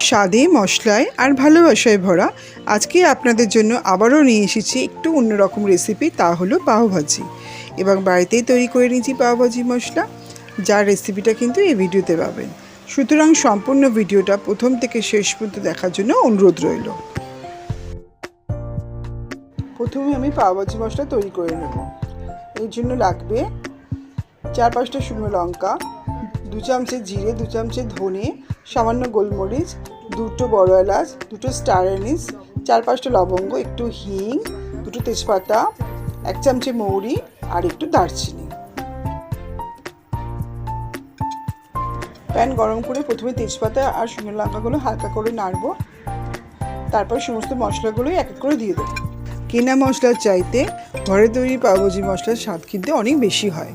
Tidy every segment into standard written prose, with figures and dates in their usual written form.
স্বাদে মশলায় আর ভালোবাসায় ভরা আজকে আপনাদের জন্য আবারও নিয়ে এসেছি একটু অন্যরকম রেসিপি, তা হলো পাওভাজি। এবং বাড়িতেই তৈরি করে নিয়েছি পাওভাজি মশলা, যার রেসিপিটা কিন্তু এই ভিডিওতে পাবেন। সুতরাং সম্পূর্ণ ভিডিওটা প্রথম থেকে শেষ পর্যন্ত দেখার জন্য অনুরোধ রইল। প্রথমে আমি পাওভাজি মশলা তৈরি করে নেব। এর জন্য লাগবে 4-5টা শুকনো লঙ্কা, 2 চামচে জিরে, 2 চামচে ধনে, সামান্য গোলমরিচ, 2টো বড় এলাচ, 2টো স্টার অ্যানিস, 4-5টা লবঙ্গ, একটু হিং, 2টো তেজপাতা, 1 চামচে মৌরি আর একটু দারচিনি। প্যান গরম করে প্রথমে তেজপাতা আর শুকনো লঙ্কাগুলো হালকা করে নাড়ব। তারপর সমস্ত মশলাগুলোই এক এক করে দিয়ে দেবো। কেনা মশলার চাইতে ঘরে তৈরি পাওভাজি মশলার স্বাদ কিন্তু অনেক বেশি হয়।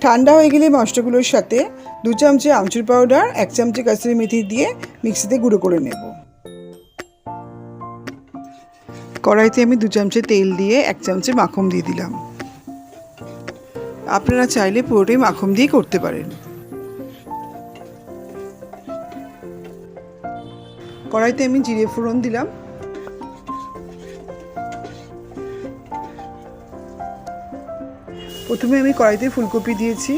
ঠান্ডা হয়ে গেলে মশলাগুলোর সাথে 2 চামচে আমচুর পাউডার, 1 চামচে কাসুরি মেথি দিয়ে মিক্সিতে গুঁড়ো করে নেব। কড়াইতে আমি 2 চামচে তেল দিয়ে 1 চামচে মাখন দিয়ে দিলাম। আপনারা চাইলে পুরোটাই মাখন দিয়ে করতে পারেন। কড়াইতে আমি জিরে ফোড়ন দিলাম। প্রথমে আমি কড়াইতে ফুলকপি দিয়েছি।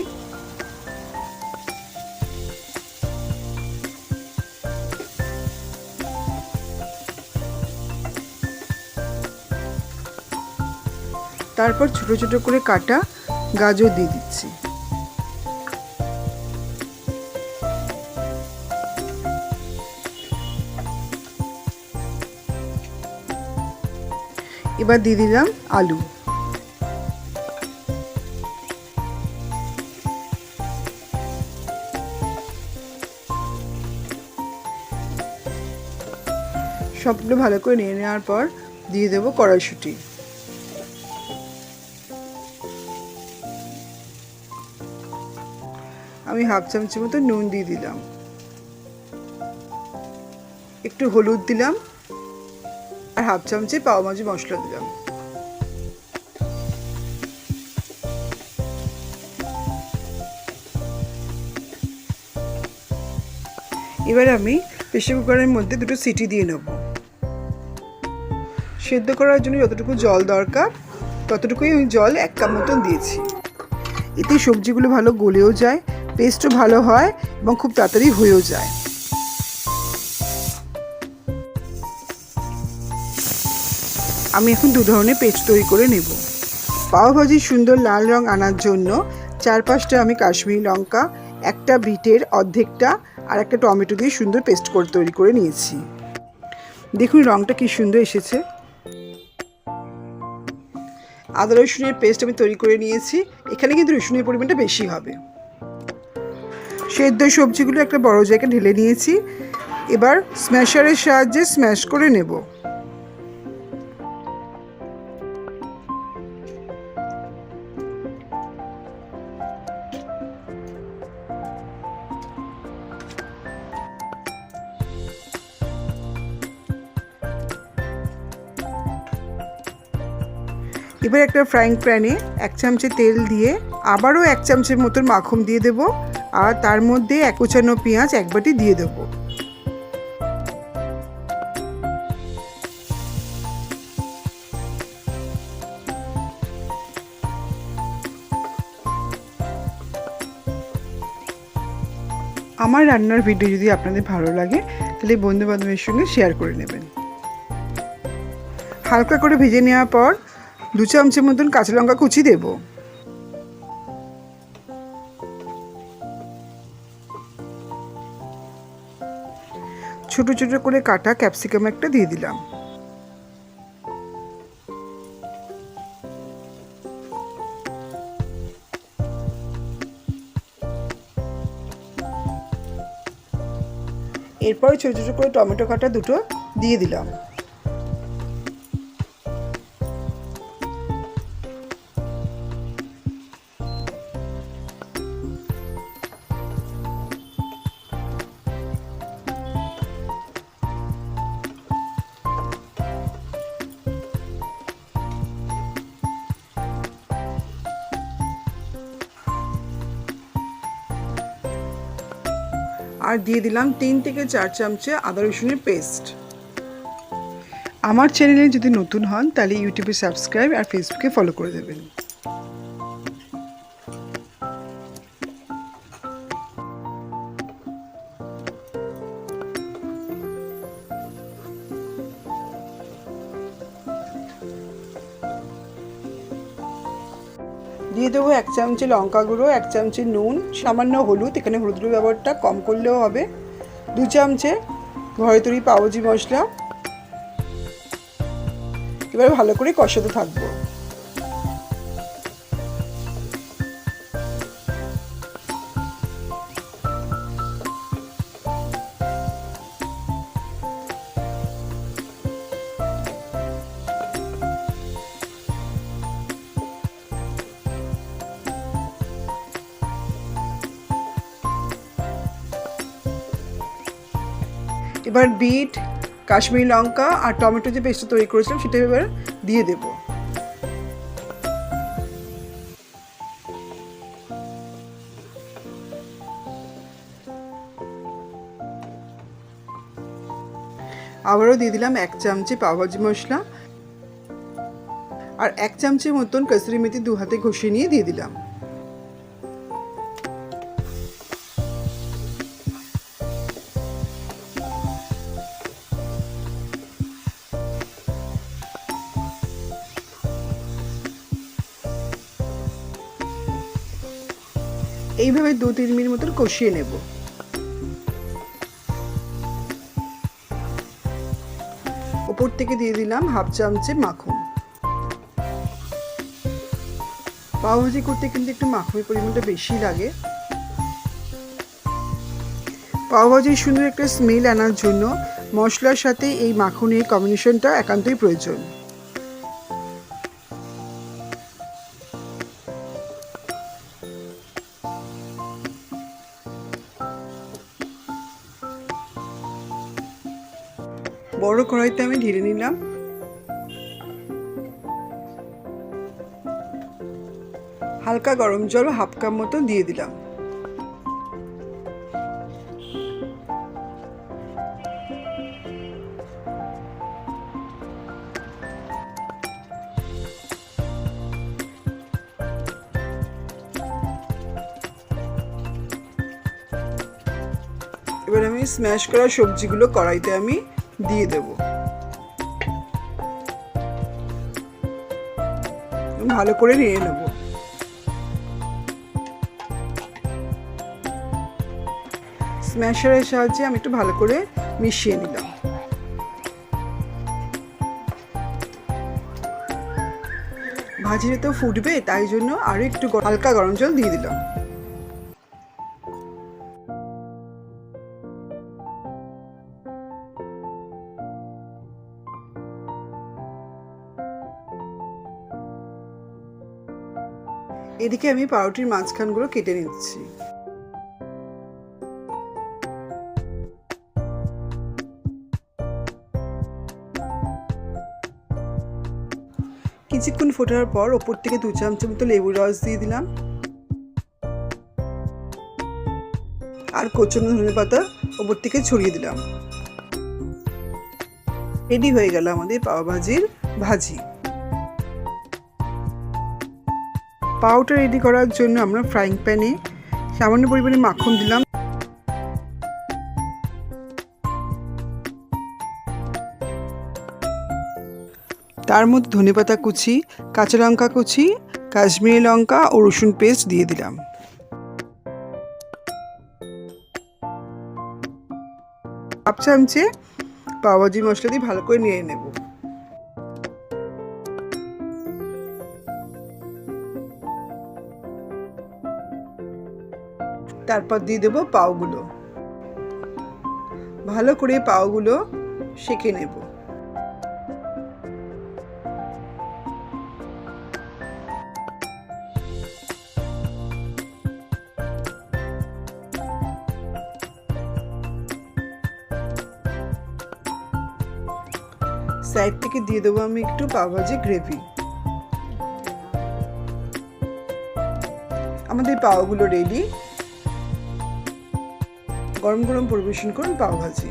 তারপর ছোট ছোট করে কাটা গাজর দিয়ে দিচ্ছি। এবার দিয়ে দিলাম আলু। সবগুলো ভালো করে নিয়ে নেওয়ার পর দিয়ে দেবো কড়াইশুঁটি। আমি 1/2 চামচের মতো নুন দিয়ে দিলাম, একটু হলুদ দিলাম আর 1/2 চামচে পাওভাজি মশলা দিলাম। এবার আমি প্রেসার কুকারের মধ্যে 2টো সিটি দিয়ে নেব। সেদ্ধ করার জন্য যতটুকু জল দরকার ততটুকুই আমি জল 1 কাপ মতন দিয়েছি। এতে সবজিগুলো ভালো গলেও যায়, পেস্টও ভালো হয় এবং খুব তাড়াতাড়ি হয়েও যায়। আমি এখন 2 ধরনের পেস্ট তৈরি করে নেব। পাওভাজির সুন্দর লাল রং আনার জন্য 4-5টা আমি কাশ্মীরি লঙ্কা, একটা বিটের অর্ধেকটা আর একটা টমেটো দিয়ে সুন্দর পেস্ট করে তৈরি করে নিয়েছি। দেখুন রংটা কি সুন্দর এসেছে। আদা রসুনের পেস্ট আমি তৈরি করে নিয়েছি। এখানে কিন্তু রসুনের পরিমাণটা বেশি হবে। সেদ্ধ সবজিগুলো একটা বড় জায়গায় ঢেলে নিয়েছি। এবার স্ম্যাশারের সাহায্যে স্ম্যাশ করে নেব। এবার একটা ফ্রাইং প্যানে 1 চামচে তেল দিয়ে আবারও 1 চামচের মতন মাখন দিয়ে দেব আর তার মধ্যে কুচানো পেঁয়াজ 1 বাটি দিয়ে দেব। আমার রান্নার ভিডিও যদি আপনাদের ভালো লাগে তাহলে বন্ধু বান্ধবের সঙ্গে শেয়ার করে নেবেন। হালকা করে ভেজে নেওয়ার পর 2 চামচের মতন কাঁচা লঙ্কা কুচি দেব। ছোট ছোট করে কাটা ক্যাপসিকাম একটা দিয়ে দিলাম। এরপর ছোট ছোট করে টমেটো কাটা 2টো দিয়ে দিলাম। আর দিয়ে দিলাম 3 থেকে 4 চামচে আদা রসুনের পেস্ট। আমার চ্যানেলে যদি নতুন হন তাহলে ইউটিউবে সাবস্ক্রাইব আর ফেসবুকে ফলো করে দেবেন। দিয়ে দেবো 1 চামচে লঙ্কা গুঁড়ো, 1 চামচে নুন, সামান্য হলুদ, এখানে হলুদের ব্যবহারটা কম করলেও হবে, 2 চামচে ঘরে তৈরি পাওভাজি মশলা। এবার ভালো করে কষাতে থাকবো। এবার বিট, কাশ্মীরি লঙ্কা আর টমেটো যে পেস্ট তৈরি করেছিলাম সেটা এবার দিয়ে দেব। আবারও দিয়ে দিলাম 1 চামচে পাওভাজি মশলা আর 1 চামচের মতন কসুরি মেথি 2 হাতে ঘষে নিয়ে দিয়ে দিলাম। এইভাবে 2-3 মিনিট মতন কষিয়ে নেব। উপর থেকে দিয়ে দিলাম 1/2 চামচে মাখন। পাওভাজি করতে কিন্তু একটু মাখনের পরিমাণটা বেশি লাগে। পাওভাজির সুন্দর একটা স্মেল আনার জন্য মশলার সাথে এই মাখনের কম্বিনেশনটা একান্তই প্রয়োজন। বড় কড়াইতে আমি ঢেলে নিলাম। হালকা গরম জল 1/2 কাপ মতো দিয়ে দিলাম। এবার আমি স্ম্যাশ করা সবজিগুলো কড়াইতে আমি দিয়ে দেব। ভালো করে নিয়ে নেব। স্ম্যাশারের সাহায্যে আমি একটু ভালো করে মিশিয়ে নিলাম। ভাজিটা তো ফুটবে, তাই জন্য আরো একটু হালকা গরম জল দিয়ে দিলাম। এদিকে আমি পাউরুটির মাঝখানগুলো কেটে নিচ্ছি। কিছুক্ষণ ফোটার পর ওপর থেকে 2 চামচ মতো লেবুর রস দিয়ে দিলাম আর কুচনো ধনেপাতা ওপর থেকে ছড়িয়ে দিলাম। রেডি হয়ে গেল আমাদের পাওভাজির ভাজি। পাউটা রেডি করার জন্য আমরা ফ্রাইং প্যানে সামান্য পরিমাণে মাখন দিলাম। তার মধ্যে ধনেপাতা কুচি, কাঁচা লঙ্কা কুচি, কাশ্মীরি লঙ্কা ও রসুন পেস্ট দিয়ে দিলাম। হাফ চামচে পাওভাজি মশলা দিয়ে ভালো করে নিয়ে নেব। তারপর দিয়ে দেব পাওগুলো। ভালো করে পাওগুলো সেঁকে নেব। সাইড থেকে দিয়ে দেবো আমি একটু পাওভাজি গ্রেভি। আমাদের পাওগুলো রেডি। গরম গরম পরিবেশন করুন পাওভাজি।